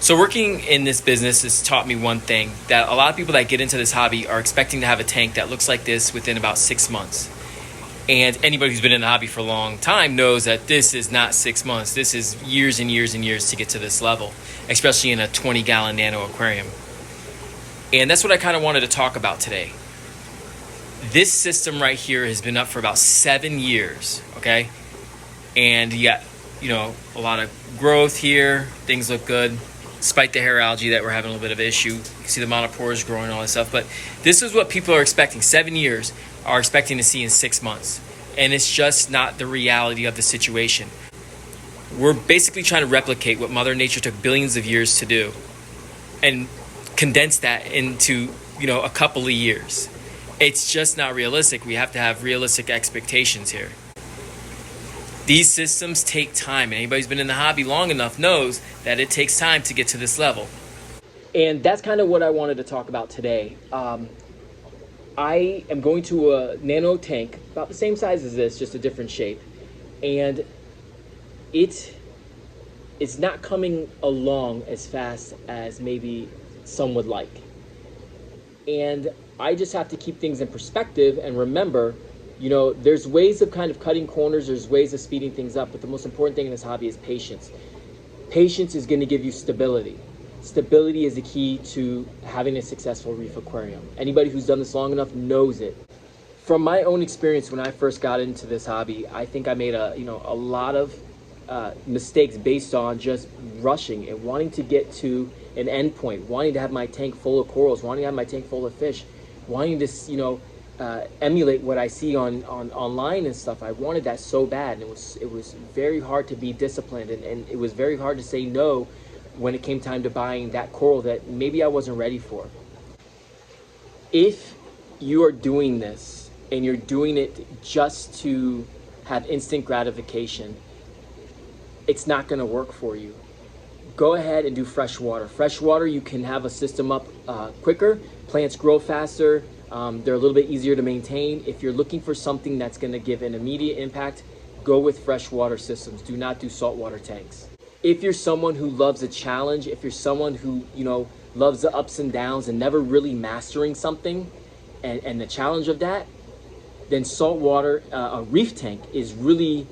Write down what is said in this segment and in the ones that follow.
So working in this business has taught me one thing, that a lot of people that get into this hobby are expecting to have a tank that looks like this within about 6 months. And anybody who's been in the hobby for a long time knows that this is not 6 months. This is years and years and years to get to this level, especially in a 20-gallon nano aquarium. And that's what I kind of wanted to talk about today. This system right here has been up for about 7 years, okay? And you got, a lot of growth here. Things look good. Despite the hair algae that we're having a little bit of an issue. You can see the monopores growing and all this stuff. But this is what people are expecting. 7 years are expecting to see in 6 months. And it's just not the reality of the situation. We're basically trying to replicate what Mother Nature took billions of years to do and condense that into, a couple of years. It's just not realistic. We have to have realistic expectations here. These systems take time, and anybody who's been in the hobby long enough knows that it takes time to get to this level. And that's kind of what I wanted to talk about today. I am going to a nano tank, about the same size as this, just a different shape. And it is not coming along as fast as maybe some would like. And I just have to keep things in perspective and remember, there's ways of kind of cutting corners, there's ways of speeding things up, but the most important thing in this hobby is patience. Patience is going to give you stability. Stability is the key to having a successful reef aquarium. Anybody who's done this long enough knows it. From my own experience when I first got into this hobby, I think I made a lot of mistakes based on just rushing and wanting to get to an end point, wanting to have my tank full of corals, wanting to have my tank full of fish, wanting to emulate what I see on online and stuff. I wanted that so bad, and it was very hard to be disciplined, and it was very hard to say no when it came time to buying that coral that maybe I wasn't ready for. If you are doing this and you're doing it just to have instant gratification, it's not going to work for you. Go ahead and do fresh water. Fresh water, you can have a system up quicker. Plants grow faster. They're a little bit easier to maintain. If you're looking for something that's going to give an immediate impact, go with freshwater systems. Do not do saltwater tanks. If you're someone who loves a challenge, if you're someone who loves the ups and downs and never really mastering something, and the challenge of that, then saltwater, a reef tank is really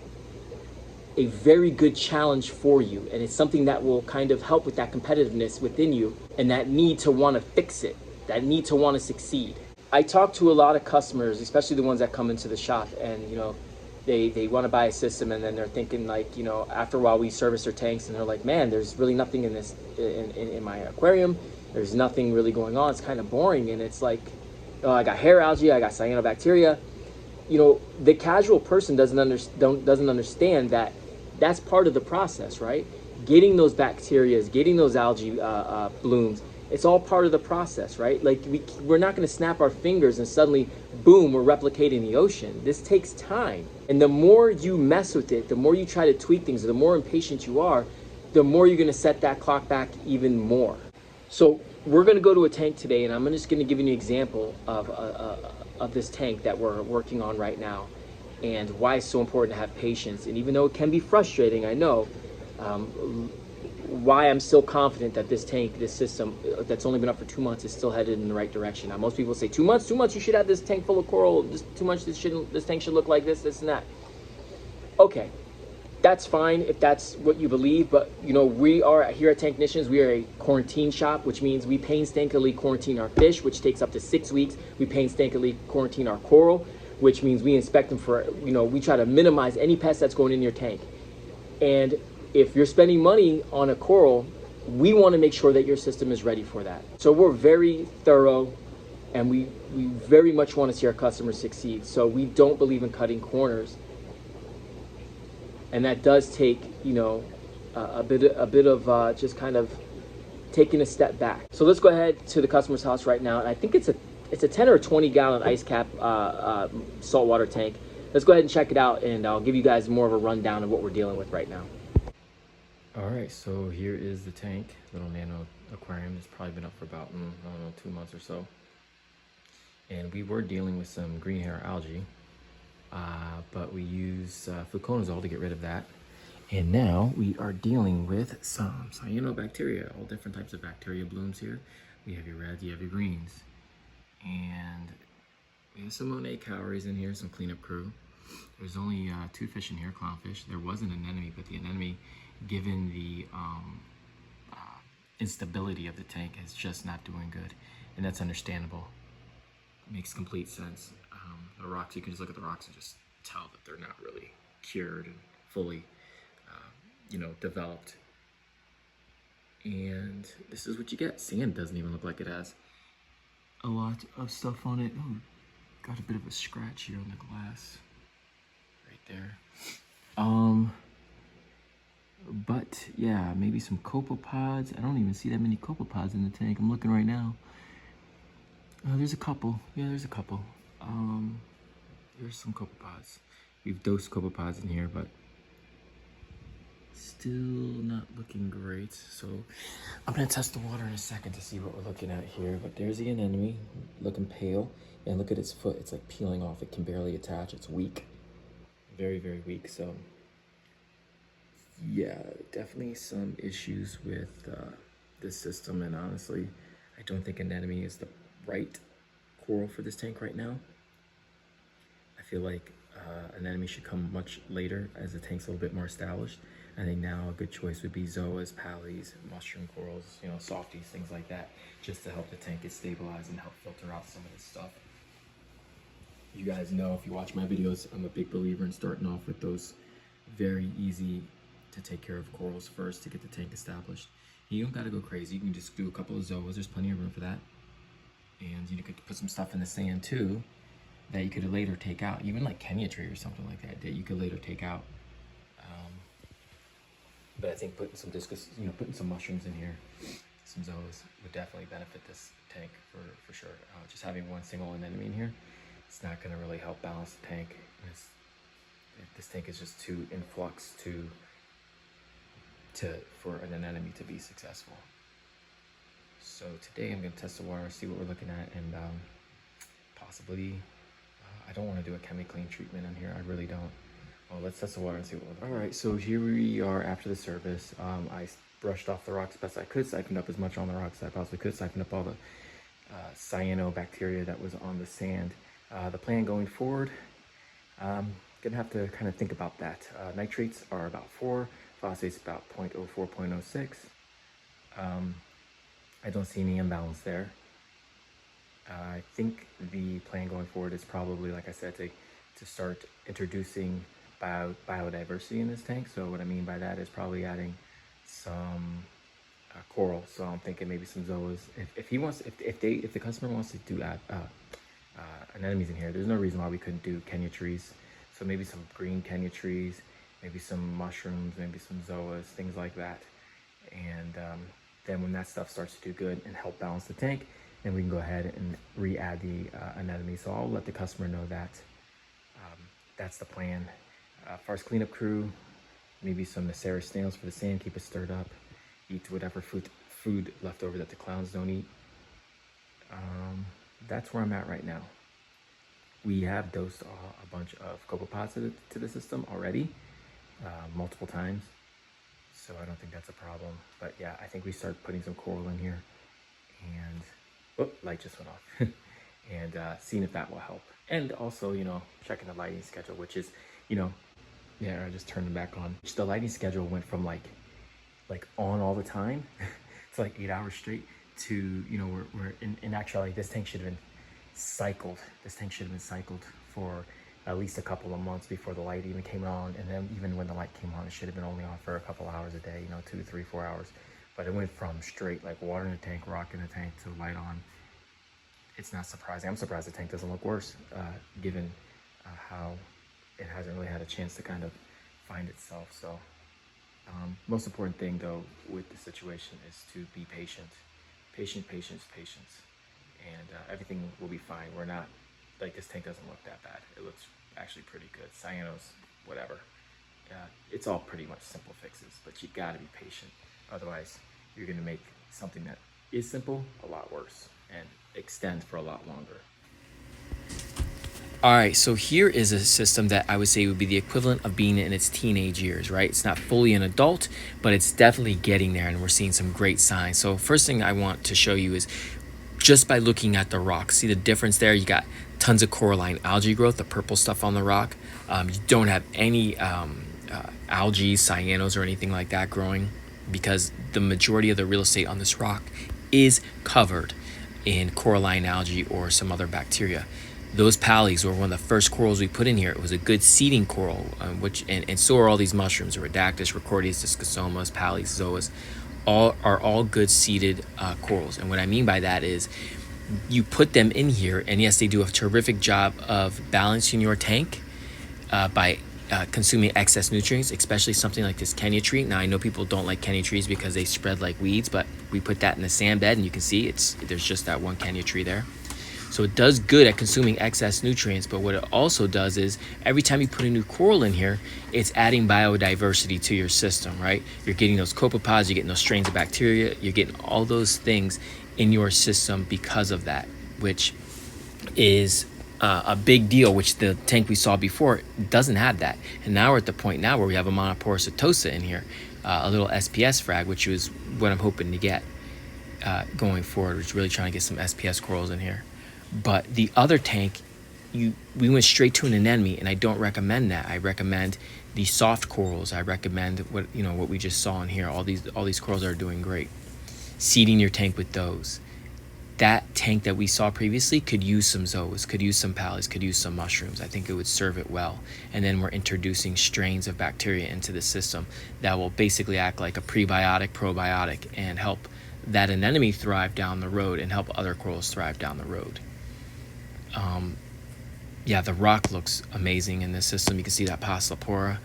a very good challenge for you, and it's something that will kind of help with that competitiveness within you and that need to want to fix it, that need to want to succeed. I talk to a lot of customers, especially the ones that come into the shop, and they want to buy a system, and then they're thinking after a while we service their tanks, and they're like, man, there's really nothing in this in my aquarium. There's nothing really going on. It's kind of boring, and it's like, oh, I got hair algae, I got cyanobacteria. The casual person doesn't understand that that's part of the process, right? Getting those bacteria, getting those algae blooms, it's all part of the process, right? Like we're not going to snap our fingers and suddenly, boom, we're replicating the ocean. This takes time. And the more you mess with it, the more you try to tweak things, the more impatient you are, the more you're going to set that clock back even more. So we're going to go to a tank today, and I'm just going to give you an example of this tank that we're working on right now and why it's so important to have patience. And even though it can be frustrating, I know, why I'm still confident that this tank, this system that's only been up for 2 months is still headed in the right direction. Now, most people say 2 months, you should have this tank full of coral. Just 2 months, this tank should look like this and that. Okay, that's fine if that's what you believe, but we are here at Tanknicians, we are a quarantine shop, which means we painstakingly quarantine our fish, which takes up to 6 weeks. We painstakingly quarantine our coral, which means we inspect them for, we try to minimize any pest that's going in your tank. And if you're spending money on a coral, we want to make sure that your system is ready for that. So we're very thorough, and we very much want to see our customers succeed. So we don't believe in cutting corners. And that does take, a bit of just kind of taking a step back. So let's go ahead to the customer's house right now. And I think it's a 10 or 20 gallon ice cap saltwater tank. Let's go ahead and check it out, and I'll give you guys more of a rundown of what we're dealing with right now. All right, so here is the tank, little nano aquarium. It's probably been up for about, 2 months or so. And we were dealing with some green hair algae, but we use fluconazole to get rid of that. And now we are dealing with some cyanobacteria, all different types of bacteria blooms here. We have your reds, you have your greens. And we have some Monet cowries in here, some cleanup crew. There's only 2 fish in here, clownfish. There was an anemone, but the anemone, given the instability of the tank, is just not doing good. And that's understandable. It makes complete sense. The rocks, you can just look at the rocks and just tell that they're not really cured and fully developed. And this is what you get. Sand doesn't even look like it has a lot of stuff on it. Oh, got a bit of a scratch here on the glass right there. But yeah, maybe some copepods. I don't even see that many copepods in the tank. I'm looking right now. There's a couple. Yeah, there's a couple. There's some copepods. We've dosed copepods in here, but still not looking great. So I'm gonna test the water in a second to see what we're looking at here. But there's the anemone, looking pale. And look at its foot, it's like peeling off. It can barely attach, it's weak. Very, very weak. So yeah, definitely some issues with this system. And honestly, I don't think anemone is the right coral for this tank right now. I feel like anemone should come much later as the tank's a little bit more established. I think now a good choice would be zoas, pallies, mushroom corals, softies, things like that, just to help the tank get stabilized and help filter out some of this stuff. You guys know, if you watch my videos, I'm a big believer in starting off with those very easy to take care of corals first to get the tank established. You don't gotta go crazy. You can just do a couple of zoas. There's plenty of room for that. And you could put some stuff in the sand too that you could later take out, even like Kenya tree or something like that, that you could later take out. But I think putting some discus, putting some mushrooms in here, some zoas, would definitely benefit this tank for sure. Just having one single anemone in here, it's not going to really help balance the tank. This tank is just too in flux for an anemone to be successful. So today I'm going to test the water, see what we're looking at, and possibly, I don't want to do a chemi-clean treatment in here. I really don't. Well, let's test the water and see what we're looking at. All right, so here we are after the service. I brushed off the rocks best I could, siphoned up as much on the rocks as I possibly could, siphoned up all the cyanobacteria that was on the sand. The plan going forward, gonna have to kind of think about that. Nitrates are about 4, phosphates about 0.04, 0.06. I don't see any imbalance there. I think the plan going forward is probably, like I said, to start introducing biodiversity in this tank. So what I mean by that is probably adding some coral. So I'm thinking maybe some zoas. If the customer wants to do anemones in here, there's no reason why we couldn't do Kenya trees. So maybe some green Kenya trees, maybe some mushrooms, maybe some zoas, things like that. And then when that stuff starts to do good and help balance the tank, then we can go ahead and re-add the anemone. So I'll let the customer know that that's the plan. As far as cleanup crew, maybe some Naceris snails for the sand, keep it stirred up, eat whatever food left over that the clowns don't eat. That's where I'm at right now. We have dosed a bunch of copepods to the system already, multiple times. So I don't think that's a problem. But yeah, I think we start putting some coral in here, and light just went off. And seeing if that will help. And also, checking the lighting schedule, which is, yeah, I just turned it back on. The lighting schedule went from like on all the time to like 8 hours straight to, we're in actuality, this tank should have been cycled. This tank should have been cycled for at least a couple of months before the light even came on. And then even when the light came on, it should have been only on for a couple hours a day, 2, 3, 4 hours. But it went from straight like water in the tank, rock in the tank, to light on. It's not surprising. I'm surprised the tank doesn't look worse, given how it hasn't really had a chance to kind of find itself. So most important thing though with the situation is to be patient. Patience. And everything will be fine. We're not, this tank doesn't look that bad. It looks actually pretty good. Cyanos, whatever. It's all pretty much simple fixes, but you gotta be patient. Otherwise, you're gonna make something that is simple a lot worse and extend for a lot longer. All right, so here is a system that I would say would be the equivalent of being in its teenage years, right? It's not fully an adult, but it's definitely getting there, and we're seeing some great signs. So first thing I want to show you is just by looking at the rock. See the difference there? You got tons of coralline algae growth, the purple stuff on the rock. You don't have any algae, cyanos, or anything like that growing because the majority of the real estate on this rock is covered in coralline algae or some other bacteria. Those pallies were one of the first corals we put in here. It was a good seeding coral, and so are all these mushrooms: Rhodactis, Recordius, Discosomas, pallies, zoas. All good seeded corals. And what I mean by that is you put them in here, and yes, they do a terrific job of balancing your tank by consuming excess nutrients, especially something like this Kenya tree. Now I know people don't like Kenya trees because they spread like weeds, but we put that in the sand bed, and you can see there's just that one Kenya tree there. So it does good at consuming excess nutrients, but what it also does is every time you put a new coral in here, it's adding biodiversity to your system, right? You're getting those copepods, you're getting those strains of bacteria, you're getting all those things in your system because of that, which is a big deal, which the tank we saw before doesn't have that. And now we're at the point now where we have a monoporous setosa in here, a little SPS frag, which is what I'm hoping to get going forward, which is really trying to get some SPS corals in here. But the other tank, we went straight to an anemone, and I don't recommend that. I recommend the soft corals. I recommend what we just saw in here. All these corals are doing great. Seeding your tank with those. That tank that we saw previously could use some zoas, could use some pallies, could use some mushrooms. I think it would serve it well. And then we're introducing strains of bacteria into the system that will basically act like a prebiotic, probiotic, and help that anemone thrive down the road and help other corals thrive down the road. Yeah, the rock looks amazing in this system. You can see that Paslepora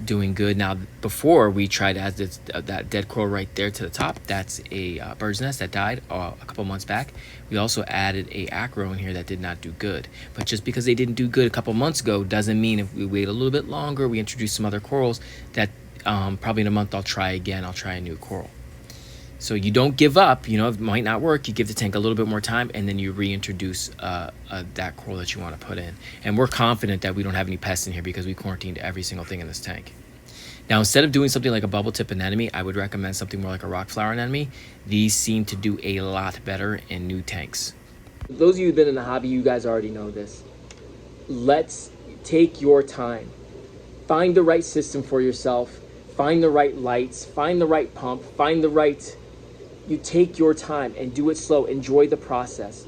doing good. Now, before we tried to add that dead coral right there to the top, that's a bird's nest that died a couple months back. We also added a acro in here that did not do good. But just because they didn't do good a couple months ago doesn't mean if we wait a little bit longer, we introduce some other corals that probably in a month I'll try again. I'll try a new coral. So you don't give up, it might not work. You give the tank a little bit more time, and then you reintroduce that coral that you want to put in. And we're confident that we don't have any pests in here because we quarantined every single thing in this tank. Now, instead of doing something like a bubble tip anemone, I would recommend something more like a rock flower anemone. These seem to do a lot better in new tanks. Those of you who've been in the hobby, you guys already know this. Let's take your time. Find the right system for yourself. Find the right lights. Find the right pump. Find the right... You take your time and do it slow. Enjoy the process.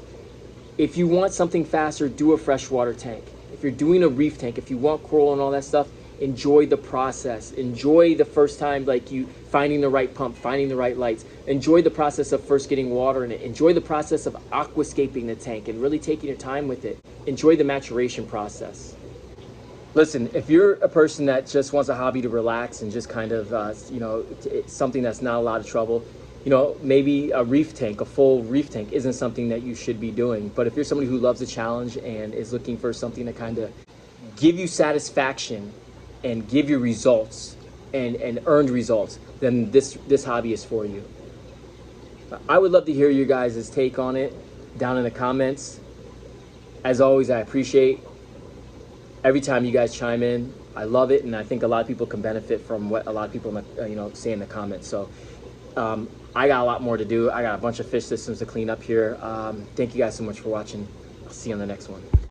If you want something faster, do a freshwater tank. If you're doing a reef tank, if you want coral and all that stuff, enjoy the process. Enjoy the first time, like you finding the right pump, finding the right lights. Enjoy the process of first getting water in it. Enjoy the process of aquascaping the tank and really taking your time with it. Enjoy the maturation process. Listen, if you're a person that just wants a hobby to relax and just kind of, it's something that's not a lot of trouble, maybe a reef tank, a full reef tank isn't something that you should be doing. But if you're somebody who loves a challenge and is looking for something to kind of give you satisfaction and give you results and earned results, then this hobby is for you. I would love to hear your guys' take on it down in the comments. As always, I appreciate every time you guys chime in. I love it, and I think a lot of people can benefit from what a lot of people say in the comments. So I got a lot more to do. I got a bunch of fish systems to clean up here. Thank you guys so much for watching. I'll see you on the next one.